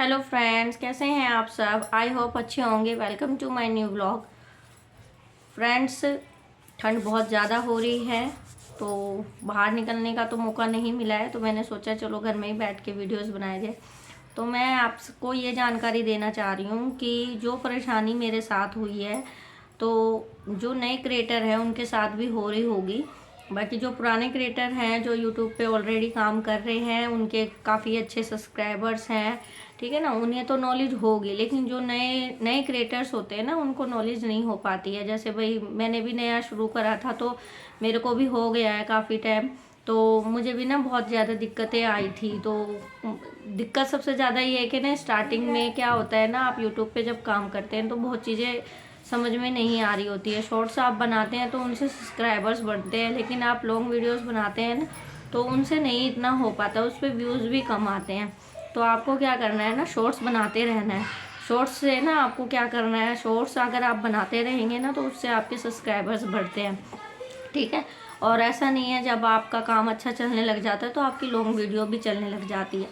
Hello friends, कैसे हैं आप सब। आई होप अच्छे होंगे। Welcome to my new blog. Friends, ठंड बहुत ज़्यादा हो रही है तो बाहर निकलने का तो मौका नहीं मिला है, तो मैंने सोचा चलो घर में ही बैठ के वीडियोस बनाए जाए। तो मैं आपको ये जानकारी देना चाह रही हूँ कि जो परेशानी मेरे साथ हुई है तो जो नए क्रिएटर हैं उनके साथ भी हो रही होगी। बाकी जो पुराने क्रिएटर हैं जो यूट्यूब पे ऑलरेडी काम कर रहे हैं उनके काफ़ी अच्छे सब्सक्राइबर्स हैं, ठीक है ना, उन्हें तो नॉलेज होगी। लेकिन जो नए नए क्रिएटर्स होते हैं ना उनको नॉलेज नहीं हो पाती है। जैसे भाई मैंने भी नया शुरू करा था तो मेरे को भी हो गया है काफ़ी टाइम, तो मुझे भी ना बहुत ज़्यादा दिक्कतें आई थी। तो दिक्कत सबसे ज़्यादा ये है कि ना स्टार्टिंग में क्या होता है ना, आप यूट्यूब पे जब काम करते हैं तो बहुत चीज़ें समझ में नहीं आ रही होती है। शॉर्ट्स आप बनाते हैं तो उनसे सब्सक्राइबर्स बढ़ते हैं, लेकिन आप लॉन्ग वीडियोस बनाते हैं ना तो उनसे नहीं इतना हो पाता, उस पर व्यूज़ भी कम आते हैं। तो आपको क्या करना है ना, शॉर्ट्स बनाते रहना है। शॉर्ट्स से ना आपको क्या करना है, शॉर्ट्स अगर आप बनाते रहेंगे ना तो उससे आपके सब्सक्राइबर्स बढ़ते हैं, ठीक है। और ऐसा नहीं है जब आपका काम अच्छा चलने लग जाता है तो आपकी लॉन्ग वीडियो भी चलने लग जाती है।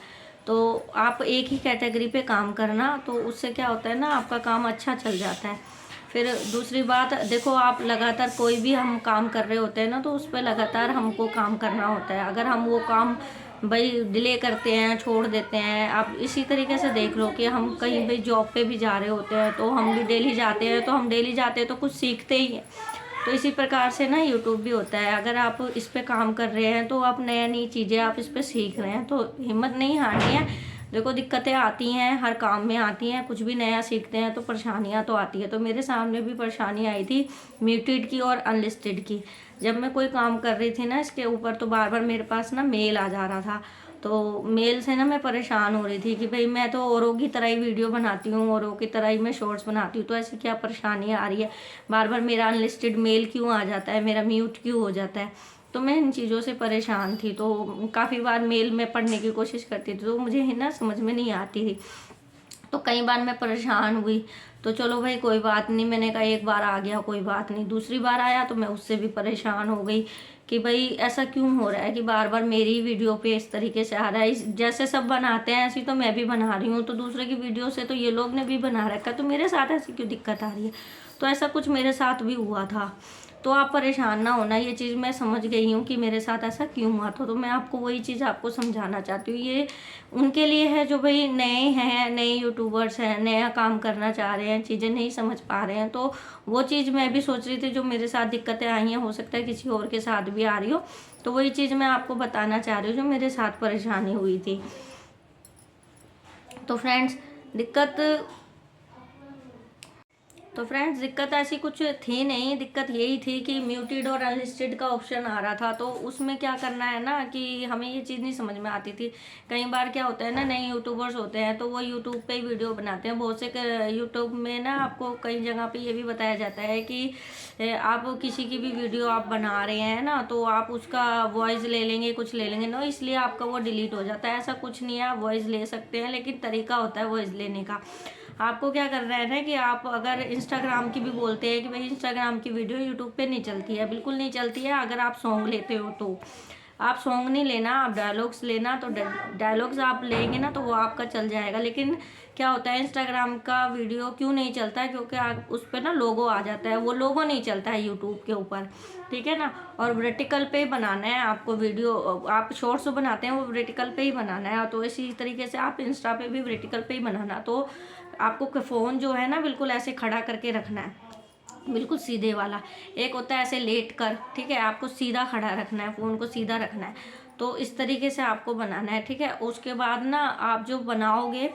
तो आप एक ही कैटेगरी पे काम करना, तो उससे क्या होता है ना आपका काम अच्छा चल जाता है। फिर दूसरी बात देखो, आप लगातार कोई भी हम काम कर रहे होते हैं ना तो उस पर लगातार हमको काम करना होता है। अगर हम वो काम भाई डिले करते हैं, छोड़ देते हैं, आप इसी तरीके से देख लो कि हम कहीं भाई जॉब पे भी जा रहे होते हैं तो हम भी डेली जाते हैं, तो हम डेली जाते हैं तो कुछ सीखते ही हैं। तो इसी प्रकार से ना यूट्यूब भी होता है। अगर आप इस पे काम कर रहे हैं तो आप नई नई चीज़ें आप इस पे सीख रहे हैं तो हिम्मत नहीं हारनी है। देखो दिक्कतें आती हैं, हर काम में आती हैं, कुछ भी नया सीखते हैं तो परेशानियां तो आती है। तो मेरे सामने भी परेशानी आई थी म्यूटेड की और अनलिस्टेड की। जब मैं कोई काम कर रही थी ना इसके ऊपर तो बार बार मेरे पास ना मेल आ जा रहा था। तो मेल से ना मैं परेशान हो रही थी कि भाई मैं तो औरों की तरह ही वीडियो बनाती हूँ, औरों की तरह ही मैं शॉर्ट्स बनाती हूँ, तो ऐसी क्या परेशानी आ रही है, बार बार मेरा अनलिस्टेड मेल क्यों आ जाता है, मेरा म्यूट क्यों हो जाता है। तो मैं इन चीज़ों से परेशान थी। तो काफ़ी बार मेल में पढ़ने की कोशिश करती थी तो मुझे है ना समझ में नहीं आती थी। तो कई बार मैं परेशान हुई। तो चलो भाई कोई बात नहीं, मैंने कहा एक बार आ गया कोई बात नहीं। दूसरी बार आया तो मैं उससे भी परेशान हो गई कि भाई ऐसा क्यों हो रहा है कि बार बार मेरी वीडियो पे इस तरीके से आ रहा है। जैसे सब बनाते हैं ऐसी तो मैं भी बना रही हूँ, तो दूसरे की वीडियो से तो ये लोग ने भी बना रखा है, तो मेरे साथ ऐसी क्यों दिक्कत आ रही है। तो ऐसा कुछ मेरे साथ भी हुआ था। तो आप परेशान ना होना, ये चीज़ मैं समझ गई हूँ कि मेरे साथ ऐसा क्यों हुआ था। तो मैं आपको वही चीज़ आपको समझाना चाहती हूँ। ये उनके लिए है जो भाई नए हैं, नए यूट्यूबर्स हैं, नया काम करना चाह रहे हैं, चीज़ें नहीं समझ पा रहे हैं। तो वो चीज़ मैं भी सोच रही थी, जो मेरे साथ दिक्कतें आई हैं हो सकता है किसी और के साथ भी आ रही हो। तो वही चीज़ मैं आपको बताना चाह रही हूँ जो मेरे साथ परेशानी हुई थी। तो फ्रेंड्स दिक्कत तो फ्रेंड्स दिक्कत ऐसी कुछ थी नहीं। दिक्कत यही थी कि म्यूटेड और अनलिस्टेड का ऑप्शन आ रहा था, तो उसमें क्या करना है ना कि हमें ये चीज़ नहीं समझ में आती थी। कई बार क्या होता है ना, नए यूट्यूबर्स होते हैं तो वो यूट्यूब पे ही वीडियो बनाते हैं। बहुत से यूट्यूब में ना आपको कई जगह पे ये भी बताया जाता है कि आप किसी की भी वीडियो आप बना रहे हैं ना तो आप उसका वॉइस ले लेंगे, कुछ ले लेंगे ना, इसलिए आपका वो डिलीट हो जाता है। ऐसा कुछ नहीं है, आप वॉइस ले सकते हैं, लेकिन तरीका होता है वॉइस लेने का। आपको क्या करना है ना कि आप अगर इंस्टाग्राम की भी बोलते हैं कि भाई इंस्टाग्राम की वीडियो यूट्यूब पे नहीं चलती है, बिल्कुल नहीं चलती है। अगर आप सॉन्ग लेते हो तो आप सॉन्ग नहीं लेना, आप डायलॉग्स लेना। तो डायलॉग्स आप लेंगे ना तो वो आपका चल जाएगा। लेकिन क्या होता है इंस्टाग्राम का वीडियो क्यों नहीं चलता है, क्योंकि आप उस पर ना लोगो आ जाता है, वो लोगो नहीं चलता है यूट्यूब के ऊपर, ठीक है ना। और वर्टिकल पे ही बनाना है आपको वीडियो। आप शॉर्ट्स बनाते हैं वो वर्टिकल पे ही बनाना है, तो इसी तरीके से आप इंस्टा पे भी वर्टिकल पे ही बनाना। तो आपको फ़ोन जो है ना बिल्कुल ऐसे खड़ा करके रखना है, बिल्कुल सीधे वाला। एक होता है ऐसे लेट कर, ठीक है, आपको सीधा खड़ा रखना है, फ़ोन को सीधा रखना है। तो इस तरीके से आपको बनाना है, ठीक है। उसके बाद ना आप जो बनाओगे,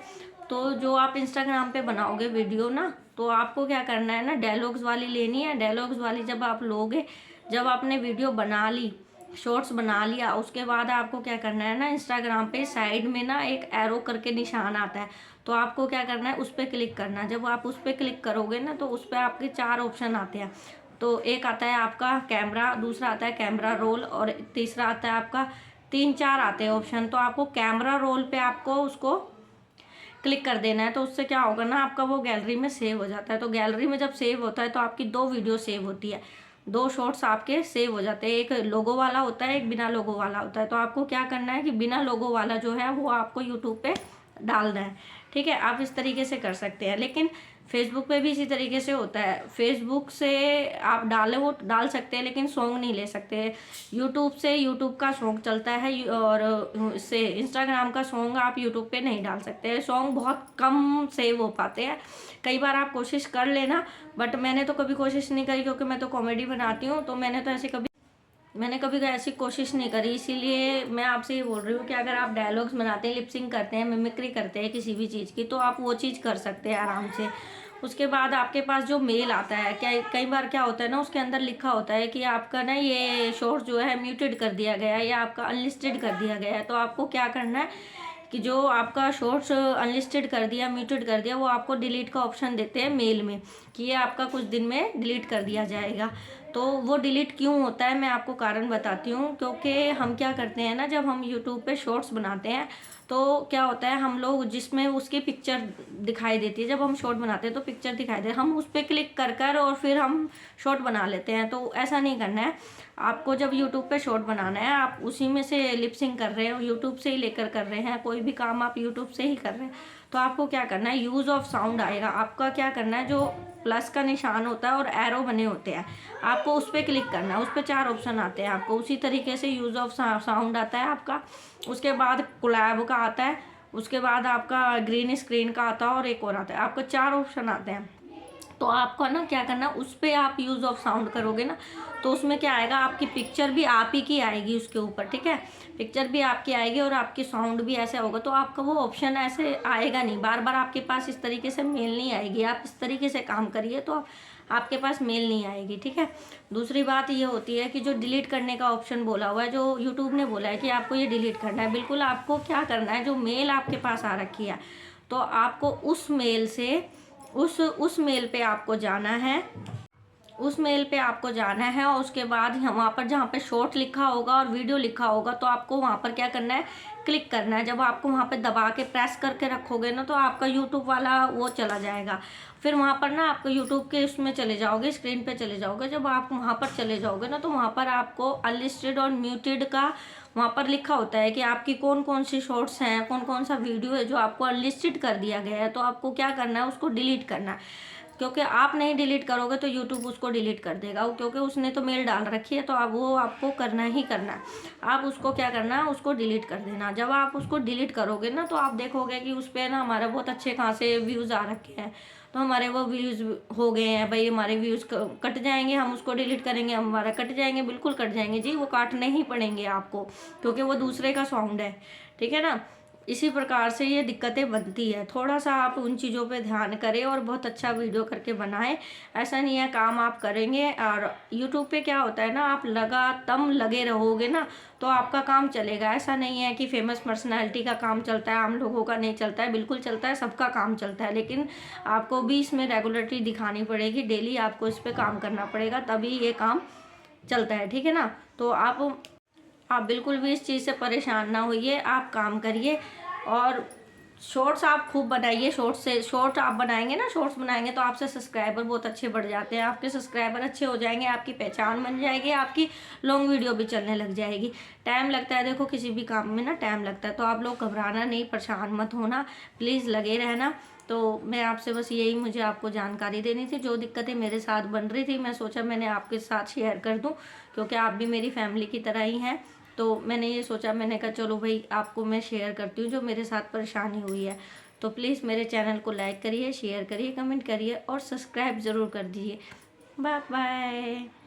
तो जो आप इंस्टाग्राम पे बनाओगे वीडियो ना, तो आपको क्या करना है ना, डायलॉग्स वाली लेनी है। डायलॉग्स वाली जब आप लोगे, जब आपने वीडियो बना ली, शॉर्ट्स बना लिया, उसके बाद आपको क्या करना है ना, इंस्टाग्राम पे साइड में ना एक एरो करके निशान आता है, तो आपको क्या करना है उस पर क्लिक करना है। जब आप उस पर क्लिक करोगे ना तो उस पर आपके 4 ऑप्शन आते हैं। तो एक आता है आपका कैमरा, दूसरा आता है कैमरा रोल, और तीसरा आता है आपका, 3-4 आते हैं ऑप्शन। तो आपको कैमरा रोल पे आपको उसको क्लिक कर देना है। तो उससे क्या होगा ना, आपका वो गैलरी में सेव हो जाता है। तो गैलरी में जब सेव होता है तो आपकी 2 वीडियो सेव होती है, 2 शॉर्ट्स आपके सेव हो जाते हैं। एक लोगो वाला होता है, एक बिना लोगो वाला होता है। तो आपको क्या करना है कि बिना लोगो वाला जो है वो आपको यूट्यूब पे डालना है, ठीक है, आप इस तरीके से कर सकते हैं। लेकिन फेसबुक पे भी इसी तरीके से होता है। फेसबुक से आप वो डाल सकते हैं लेकिन सॉन्ग नहीं ले सकते। यूट्यूब से यूट्यूब का सॉन्ग चलता है और इससे इंस्टाग्राम का सॉन्ग आप यूट्यूब पे नहीं डाल सकते। सॉन्ग बहुत कम सेव हो पाते हैं। कई बार आप कोशिश कर लेना, बट मैंने तो कभी कोशिश नहीं करी क्योंकि मैं तो कॉमेडी बनाती हूँ, तो मैंने कभी ऐसी कोशिश नहीं करी। इसीलिए मैं आपसे ये बोल रही हूँ कि अगर आप डायलॉग्स बनाते हैं, लिपसिंग करते हैं, मिमिक्री करते हैं किसी भी चीज़ की, तो आप वो चीज़ कर सकते हैं आराम से। उसके बाद आपके पास जो मेल आता है, क्या कई बार क्या होता है ना, उसके अंदर लिखा होता है कि आपका ना ये शॉर्ट जो है म्यूटेड कर दिया गया है या आपका अनलिस्टेड कर दिया गया है। तो आपको क्या करना है कि जो आपका शॉर्ट्स अनलिस्टेड कर दिया, म्यूटेड कर दिया, वो आपको डिलीट का ऑप्शन देते हैं मेल में कि ये आपका कुछ दिन में डिलीट कर दिया जाएगा। तो वो डिलीट क्यों होता है मैं आपको कारण बताती हूँ। क्योंकि हम क्या करते हैं ना, जब हम यूट्यूब पे शॉर्ट्स बनाते हैं तो क्या होता है, हम लोग जिसमें उसकी पिक्चर दिखाई देती है, जब हम शॉर्ट बनाते हैं तो पिक्चर दिखाई दे, हम उस पर क्लिक कर कर और फिर हम शॉर्ट बना लेते हैं। तो ऐसा नहीं करना है आपको। जब यूट्यूब पे शॉर्ट बनाना है, आप उसी में से लिपसिंग कर रहे हो, यूट्यूब से ही लेकर कर रहे हैं, कोई भी काम आप यूट्यूब से ही कर रहे हैं, तो आपको क्या करना है, यूज़ ऑफ साउंड आएगा। आपका क्या करना है, जो प्लस का निशान होता है और एरो बने होते हैं, आपको उस पर क्लिक करना है। उस पर 4 ऑप्शन आते हैं आपको। उसी तरीके से यूज़ ऑफ साउंड आता है आपका, उसके बाद कोलैब का आता है, उसके बाद आपका ग्रीन स्क्रीन का आता है और एक और आता है। आपको 4 ऑप्शन आते हैं। तो आपको ना क्या करना, उस पर आप यूज़ ऑफ साउंड करोगे ना, तो उसमें क्या आएगा, आपकी पिक्चर भी आप ही की आएगी उसके ऊपर। ठीक है, पिक्चर भी आपकी आएगी और आपकी साउंड भी ऐसे होगा। तो आपका वो ऑप्शन ऐसे आएगा नहीं, बार बार आपके पास इस तरीके से मेल नहीं आएगी। आप इस तरीके से काम करिए तो आपके पास मेल नहीं आएगी। ठीक है, दूसरी बात ये होती है कि जो डिलीट करने का ऑप्शन बोला हुआ है, जो यूट्यूब ने बोला है कि आपको ये डिलीट करना है, बिल्कुल आपको क्या करना है, जो मेल आपके पास आ रखी है, तो आपको उस मेल से उस मेल पे आपको जाना है। उस मेल पे आपको जाना है और उसके बाद वहाँ पर जहाँ पे शॉर्ट लिखा होगा और वीडियो लिखा होगा, तो आपको वहाँ पर क्या करना है, क्लिक करना है। जब आपको वहाँ पे दबा के प्रेस करके रखोगे ना, तो आपका यूट्यूब वाला वो चला जाएगा। फिर वहाँ पर ना आपको यूट्यूब के उसमें चले जाओगे, स्क्रीन पे चले जाओगे। जब आप वहाँ पर चले जाओगे ना, तो वहाँ पर आपको अनलिस्टेड और म्यूटेड का वहाँ पर लिखा होता है कि आपकी कौन कौन सी शॉर्ट्स हैं, कौन कौन सा वीडियो है जो आपको अनलिस्टेड कर दिया गया है। तो आपको क्या करना है, उसको डिलीट करना है। क्योंकि आप नहीं डिलीट करोगे तो यूट्यूब उसको डिलीट कर देगा, क्योंकि उसने तो मेल डाल रखी है, तो अब वो आपको करना ही करना है। आप उसको क्या करना है, उसको डिलीट कर देना। जब आप उसको डिलीट करोगे ना, तो आप देखोगे कि उस पर ना हमारे बहुत अच्छे खासे व्यूज़ आ रखे हैं। तो हमारे वो व्यूज़ हो गए हैं भाई, हमारे व्यूज़ कट जाएंगे, हम उसको डिलीट करेंगे, हमारा कट जाएंगे, बिल्कुल कट जाएंगे जी, वो काटने ही पड़ेंगे आपको, क्योंकि वो दूसरे का साउंड है। ठीक है ना, इसी प्रकार से ये दिक्कतें बनती है। थोड़ा सा आप उन चीज़ों पे ध्यान करें और बहुत अच्छा वीडियो करके बनाएं। ऐसा नहीं है काम आप करेंगे और यूट्यूब पे क्या होता है ना, आप लगातार लगे रहोगे ना, तो आपका काम चलेगा। ऐसा नहीं है कि फेमस पर्सनालिटी का काम चलता है, आम लोगों का नहीं चलता है, बिल्कुल चलता है, सबका काम चलता है। लेकिन आपको भी इसमें रेगुलरिटी दिखानी पड़ेगी, डेली आपको इस पर काम करना पड़ेगा, तभी ये काम चलता है। ठीक है ना, तो आप बिल्कुल भी इस चीज़ से परेशान ना होइए, आप काम करिए और शॉर्ट्स आप खूब बनाइए। शॉर्ट्स आप बनाएंगे ना, शॉर्ट्स बनाएंगे तो आपसे सब्सक्राइबर बहुत अच्छे बढ़ जाते हैं। आपके सब्सक्राइबर अच्छे हो जाएंगे, आपकी पहचान बन जाएगी, आपकी लॉन्ग वीडियो भी चलने लग जाएगी। टाइम लगता है, देखो किसी भी काम में ना टाइम लगता है, तो आप लोग घबराना नहीं, परेशान मत होना, प्लीज़ लगे रहना। तो मैं आपसे बस यही, मुझे आपको जानकारी देनी थी। जो दिक्कतें मेरे साथ बन रही थी, मैं सोचा मैंने आपके साथ शेयर कर दूं, क्योंकि आप भी मेरी फैमिली की तरह ही हैं। तो मैंने ये सोचा, मैंने कहा चलो भाई आपको मैं शेयर करती हूँ जो मेरे साथ परेशानी हुई है। तो प्लीज़ मेरे चैनल को लाइक करिए, शेयर करिए, कमेंट करिए और सब्सक्राइब ज़रूर कर दीजिए। Bye bye.